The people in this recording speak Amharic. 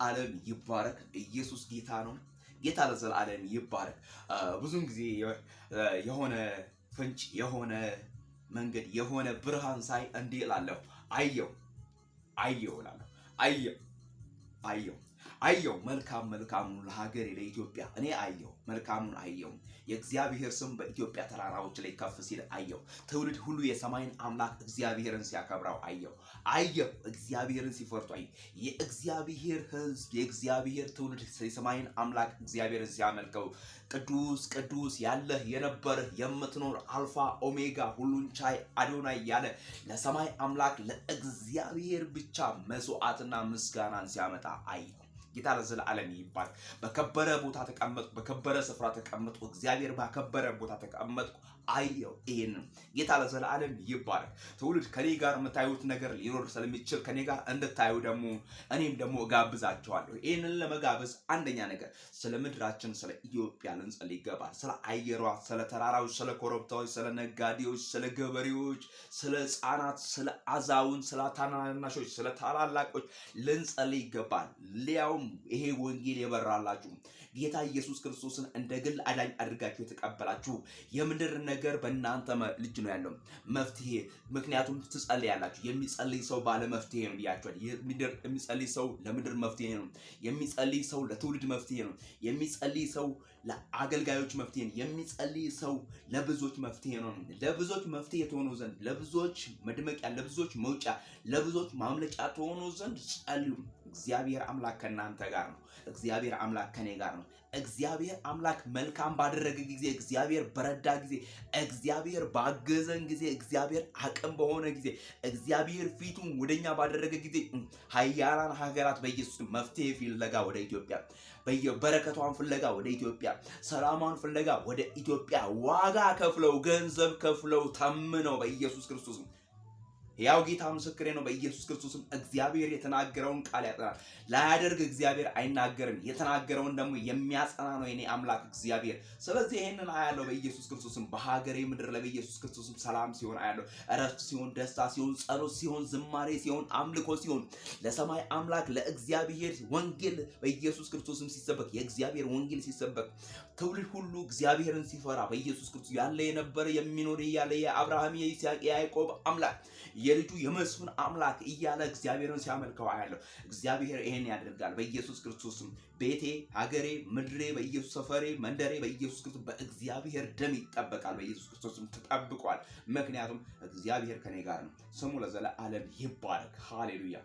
ለዘላለም ይባረክ። ኢየሱስ ጌታ ነው። ጌታ ለዘላለም ይባረክ። ብዙን ጊዜ የሆነ ፍንጭ የሆነ መንገድ የሆነ ብርሃን ሳይ እንዲህ እላለሁ፣ አየው እላለሁ። አየው መልካሙን ለሀገሬ ለኢትዮጵያ እኔ አየው፣ መልካሙን አየው። የእግዚአብሔር ስም በኢትዮጵያ ተራራዎች ላይ ከፍ ሲል አየው። ትውልድ ሁሉ የሰማይን አምላክ እግዚአብሔርን ሲያከብረው አየው። እግዚአብሔርን ሲፈርጡ አየው። የእግዚአብሔር ሕዝብ የእግዚአብሔር ትውልድ የሰማይን አምላክ እግዚአብሔርን ሲያመልከው ቅዱስ ቅዱስ ያለህ የነበርህ የምትኖር አልፋ ኦሜጋ ሁሉን ቻይ አዶናይ ያለ ለሰማይ አምላክ ለእግዚአብሔር ብቻ መስዋዕትና ምስጋናን ሲያመጣ አየው። ጌታ ለዘላለም ይባረክ። በከበረ ቦታ ተቀመጥኩ፣ በከበረ ስፍራ ተቀመጥኩ፣ እግዚአብሔር ባከበረ ቦታ ተቀመጥኩ፣ አየው። ይሄንን ጌታ ለዘላለም ይባረክ። ትውልድ ከኔ ጋር የምታዩት ነገር ሊኖር ስለሚችል ከኔ ጋር እንድታዩ ደግሞ እኔም ደግሞ እጋብዛቸዋለሁ። ይሄንን ለመጋበዝ አንደኛ ነገር ስለ ምድራችን ስለ ኢትዮጵያ ልንጸልይ ይገባል። ስለ አየሯ፣ ስለ ተራራዎች፣ ስለ ኮረብታዎች፣ ስለ ነጋዴዎች፣ ስለ ገበሬዎች፣ ስለ ሕፃናት፣ ስለ አዛውንት፣ ስለ ታናናሾች፣ ስለ ታላላቆች ልንጸልይ ይገባል። ሊያውም ይሄ ወንጌል የበራላችሁ ጌታ ኢየሱስ ክርስቶስን እንደ ግል አዳኝ አድርጋችሁ የተቀበላችሁ የምድር ነገር በእናንተ ልጅ ነው ያለው መፍትሄ። ምክንያቱም ትጸልያላችሁ። የሚጸልይ ሰው ባለ መፍትሄ ነው ብያችኋል። የሚጸልይ ሰው ለምድር መፍትሄ ነው። የሚጸልይ ሰው ለትውልድ መፍትሄ ነው። የሚጸልይ ሰው ለአገልጋዮች መፍትሄ ነው። የሚጸልይ ሰው ለብዙዎች መፍትሄ ነው። ለብዙዎች መፍትሄ ትሆኑ ዘንድ፣ ለብዙዎች መድመቂያ፣ ለብዙዎች መውጫ፣ ለብዙዎች ማምለጫ ትሆኑ ዘንድ ጸልዩ። እግዚአብሔር አምላክ ከእናንተ ጋር ነው። እግዚአብሔር አምላክ ከኔ ጋር ነው። እግዚአብሔር አምላክ መልካም ባደረገ ጊዜ፣ እግዚአብሔር በረዳ ጊዜ፣ እግዚአብሔር ባገዘን ጊዜ፣ እግዚአብሔር አቅም በሆነ ጊዜ፣ እግዚአብሔር ፊቱን ወደኛ ባደረገ ጊዜ ኃያላን ሀገራት በኢየሱስ መፍትሄ ፍለጋ ወደ ኢትዮጵያ፣ በረከቷን ፍለጋ ወደ ኢትዮጵያ፣ ሰላሟን ፍለጋ ወደ ኢትዮጵያ ዋጋ ከፍለው ገንዘብ ከፍለው ተምነው በኢየሱስ ክርስቶስ ያው ጌታ ምስክሬ ነው። በኢየሱስ ክርስቶስም እግዚአብሔር የተናገረውን ቃል ያጸናል። ላያደርግ እግዚአብሔር አይናገርም። የተናገረውን ደግሞ የሚያጸና ነው የኔ አምላክ እግዚአብሔር። ስለዚህ ይሄንን አያለው በኢየሱስ ክርስቶስም በሀገሬ ምድር ላይ በኢየሱስ ክርስቶስም ሰላም ሲሆን አያለው፣ እረፍት ሲሆን፣ ደስታ ሲሆን፣ ጸሎት ሲሆን፣ ዝማሬ ሲሆን፣ አምልኮ ሲሆን፣ ለሰማይ አምላክ ለእግዚአብሔር ወንጌል በኢየሱስ ክርስቶስም ሲሰበክ፣ የእግዚአብሔር ወንጌል ሲሰበክ፣ ትውልድ ሁሉ እግዚአብሔርን ሲፈራ በኢየሱስ ክርስቶስ ያለ የነበረ የሚኖር እያለ የአብርሃም የይስሐቅ የያዕቆብ አምላክ የልጁ የመስፍን አምላክ እያለ እግዚአብሔርን ሲያመልከው አያለሁ። እግዚአብሔር ይሄን ያደርጋል በኢየሱስ ክርስቶስም። ቤቴ፣ ሀገሬ፣ ምድሬ በኢየሱስ ሰፈሬ፣ መንደሬ በኢየሱስ ክርስቶስ በእግዚአብሔር ደም ይጠበቃል። በኢየሱስ ክርስቶስም ተጠብቋል። ምክንያቱም እግዚአብሔር ከኔ ጋር ነው። ስሙ ለዘላለም ይባረክ። ሃሌሉያ።